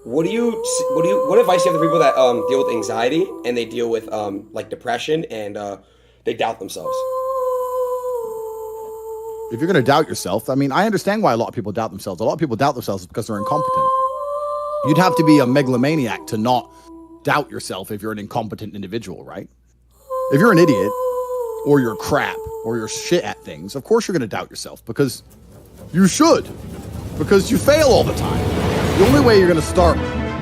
What advice do you have to people that deal with anxiety and they deal with like depression and they doubt themselves? If you're going to doubt yourself, I mean, I understand why a lot of people doubt themselves. A lot of people doubt themselves because they're incompetent. You'd have to be a megalomaniac to not doubt yourself if you're an incompetent individual, right? If you're an idiot or you're crap or you're shit at things, of course you're going to doubt yourself because you should, because you fail all the time. The only way you're going to start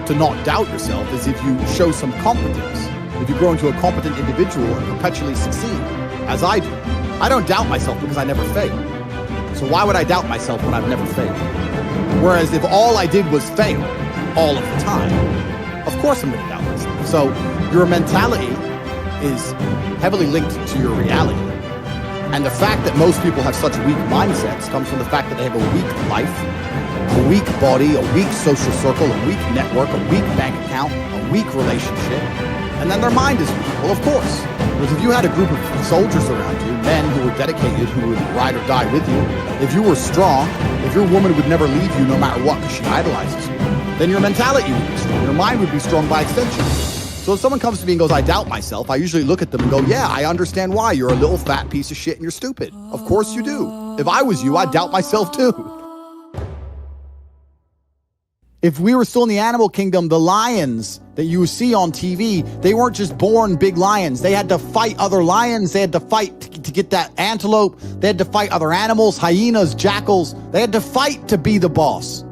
to not doubt yourself is if you show some competence. If you grow into a competent individual and perpetually succeed, as I do. I don't doubt myself because I never fail. So why would I doubt myself when I've never failed? Whereas if all I did was fail all of the time, of course I'm going to doubt myself. So your mentality is heavily linked to your reality. And the fact that most people have such weak mindsets comes from the fact that they have a weak life, a weak body, a weak social circle, a weak network, a weak bank account, a weak relationship, and then their mind is weak. Well, of course. Because if you had a group of soldiers around you, men who were dedicated, who would ride or die with you, if you were strong, if your woman would never leave you no matter what because she idolizes you, then your mentality would be strong. Your mind would be strong by extension. So if someone comes to me and goes, I doubt myself, I usually look at them and go, yeah, I understand why. You're a little fat piece of shit and you're stupid. Of course you do. If I was you, I'd doubt myself too. If we were still in the animal kingdom, the lions that you see on TV, they weren't just born big lions. They had to fight other lions. They had to fight to get that antelope. They had to fight other animals, hyenas, jackals. They had to fight to be the boss.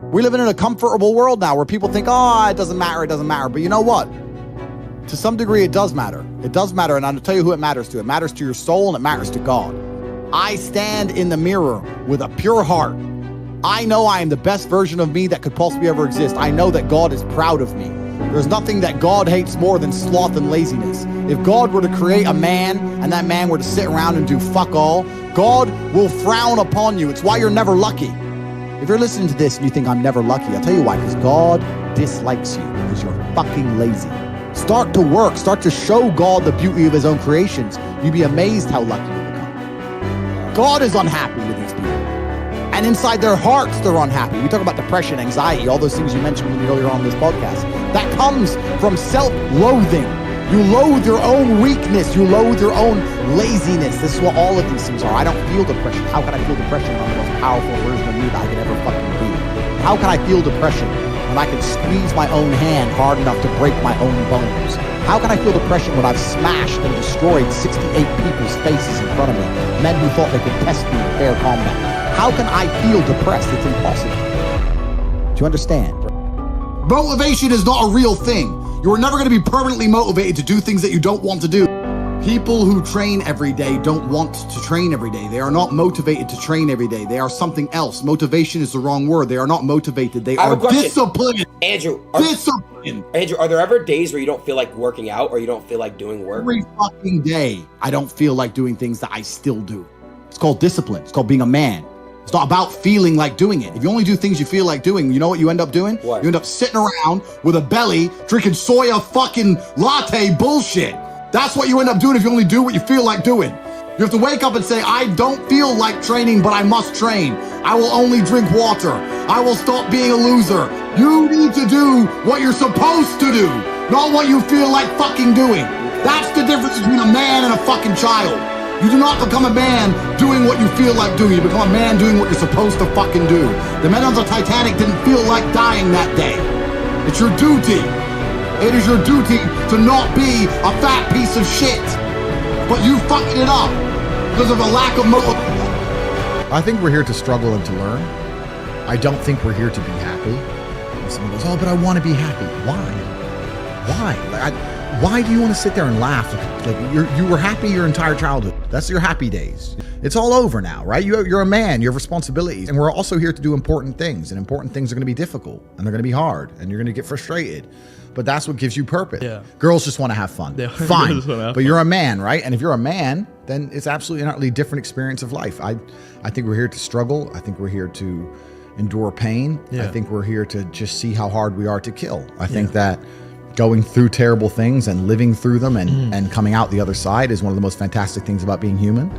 We're living in a comfortable world now where people think, oh, it doesn't matter, it doesn't matter. But you know what? To some degree, it does matter. It does matter, and I'll tell you who it matters to. It matters to your soul, and it matters to God. I stand in the mirror with a pure heart. I know I am the best version of me that could possibly ever exist. I know that God is proud of me. There's nothing that God hates more than sloth and laziness. If God were to create a man and that man were to sit around and do fuck all, God will frown upon you. It's why you're never lucky. If you're listening to this and you think I'm never lucky, I'll tell you why, because God dislikes you because you're fucking lazy. Start to work. Start to show God the beauty of his own creations. You'd be amazed how lucky you'll become. God is unhappy with these people. And inside their hearts, they're unhappy. We talk about depression, anxiety, all those things you mentioned earlier on this podcast. That comes from self-loathing. You loathe your own weakness. You loathe your own laziness. This is what all of these things are. I don't feel depression. How can I feel depression when I'm the most powerful version of me that I could ever fucking be? How can I feel depression when I can squeeze my own hand hard enough to break my own bones? How can I feel depression when I've smashed and destroyed 68 people's faces in front of me? Men who thought they could test me in fair combat. How can I feel depressed? It's impossible. Do you understand? Motivation is not a real thing. You are never going to be permanently motivated to do things that you don't want to do. People who train every day don't want to train every day. They are not motivated to train every day. They are something else. Motivation is the wrong word. They are not motivated. They are disciplined. Andrew, disciplined. Andrew, are there ever days where you don't feel like working out or you don't feel like doing work? Every fucking day, I don't feel like doing things that I still do. It's called discipline. It's called being a man. It's not about feeling like doing it. If you only do things you feel like doing, you know what you end up doing? What? You end up sitting around with a belly, drinking soya fucking latte bullshit. That's what you end up doing if you only do what you feel like doing. You have to wake up and say, I don't feel like training, but I must train. I will only drink water. I will stop being a loser. You need to do what you're supposed to do, not what you feel like fucking doing. That's the difference between a man and a fucking child. You do not become a man doing what you feel like doing. You become a man doing what you're supposed to fucking do. The men on the Titanic didn't feel like dying that day. It's your duty. It is your duty to not be a fat piece of shit. But you fucking it up because of a lack of motivation. I think we're here to struggle and to learn. I don't think we're here to be happy. And someone goes, oh, but I want to be happy. Why? Why do you want to sit there and laugh? Like you were happy your entire childhood. That's your happy days. It's all over now, right? You're a man, you have responsibilities. And we're also here to do important things. And important things are going to be difficult. And they're going to be hard. And you're going to get frustrated. But that's what gives you purpose. Yeah. Girls just want to have fun. Yeah. Fine. But you're a man, right? And if you're a man, then it's absolutely an utterly different experience of life. I think we're here to struggle. I think we're here to endure pain. Yeah. I think we're here to just see how hard we are to kill. I think that going through terrible things and living through them and coming out the other side is one of the most fantastic things about being human.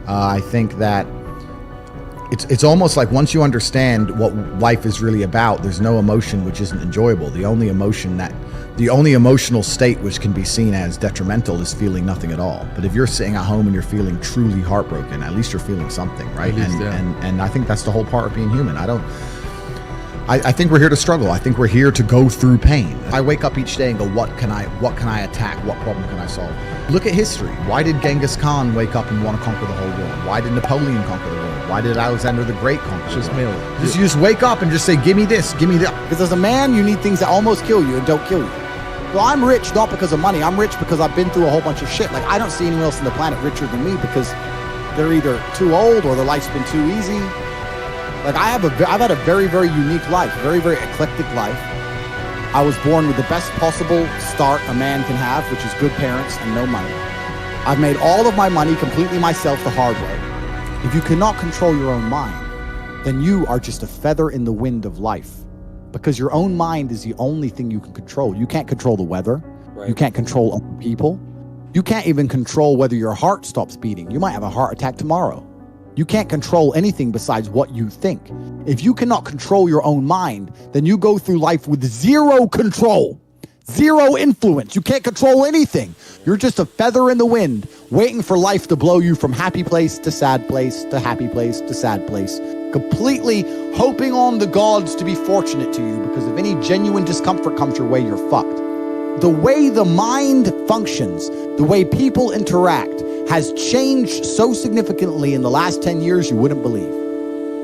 I think that It's almost like once you understand what life is really about, there's no emotion which isn't enjoyable. The only emotional state which can be seen as detrimental is feeling nothing at all. But if you're sitting at home and you're feeling truly heartbroken, at least you're feeling something, right? And I think that's the whole part of being human. I think we're here to struggle. I think we're here to go through pain. I wake up each day and go, what can I attack? What problem can I solve? Look at history. Why did Genghis Khan wake up and want to conquer the whole world? Why did Napoleon conquer the world? Why did Alexander the Great conquer the world? You just wake up and just say, give me this, give me that. Because as a man, you need things that almost kill you and don't kill you. Well, I'm rich not because of money. I'm rich because I've been through a whole bunch of shit. Like, I don't see anyone else on the planet richer than me because they're either too old or their life's been too easy. Like, I've had a very, very unique life, very, very eclectic life. I was born with the best possible start a man can have, which is good parents and no money. I've made all of my money completely myself the hard way. If you cannot control your own mind, then you are just a feather in the wind of life. Because your own mind is the only thing you can control. You can't control the weather. Right. You can't control other people. You can't even control whether your heart stops beating. You might have a heart attack tomorrow. You can't control anything besides what you think. If you cannot control your own mind, then you go through life with zero control, zero influence. You can't control anything. You're just a feather in the wind, waiting for life to blow you from happy place to sad place to happy place to sad place, completely hoping on the gods to be fortunate to you, because if any genuine discomfort comes your way, you're fucked. The way the mind functions, the way people interact, has changed so significantly in the last 10 years you wouldn't believe.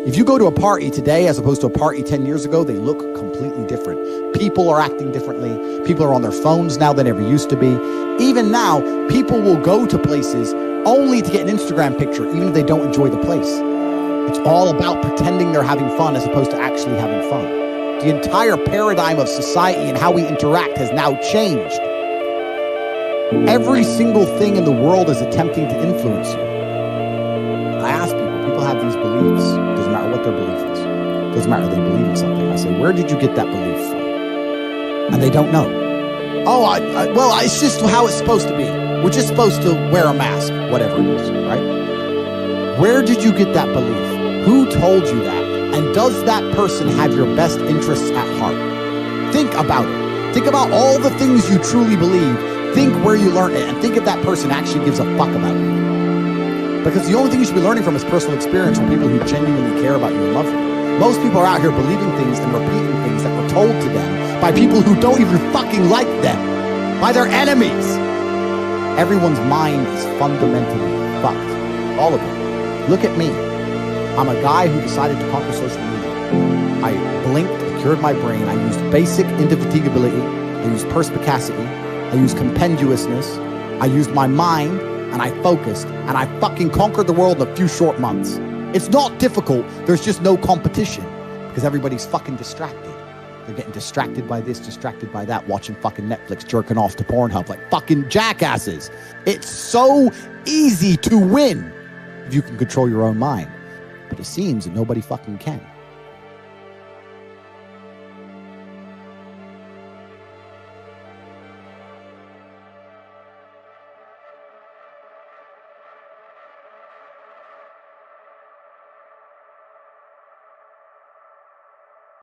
If you go to a party today as opposed to a party 10 years ago, they look completely different. People are acting differently. People are on their phones now than ever used to be. Even now, people will go to places only to get an Instagram picture, even if they don't enjoy the place. It's all about pretending they're having fun as opposed to actually having fun. The entire paradigm of society and how we interact has now changed. Every single thing in the world is attempting to influence you. I ask people have these beliefs. Doesn't matter what their belief is. Doesn't matter, they believe in something. I say, where did you get that belief from? And they don't know. Well, it's just how it's supposed to be. We're just supposed to wear a mask, whatever it is, right? Where did you get that belief? Who told you that? And does that person have your best interests at heart? Think about it. Think about all the things you truly believe. Think where you learned it, and think if that person actually gives a fuck about you. Because the only thing you should be learning from is personal experience from people who genuinely care about you and love you. Most people are out here believing things and repeating things that were told to them by people who don't even fucking like them, by their enemies. Everyone's mind is fundamentally fucked. All of it. Look at me. I'm a guy who decided to conquer social media. I blinked, I cured my brain, I used basic indefatigability, I used perspicacity, I used compendiousness, I used my mind, and I focused, and I fucking conquered the world in a few short months. It's not difficult, there's just no competition, because everybody's fucking distracted. They're getting distracted by this, distracted by that, watching fucking Netflix, jerking off to Pornhub like fucking jackasses. It's so easy to win if you can control your own mind. But it seems that nobody fucking can.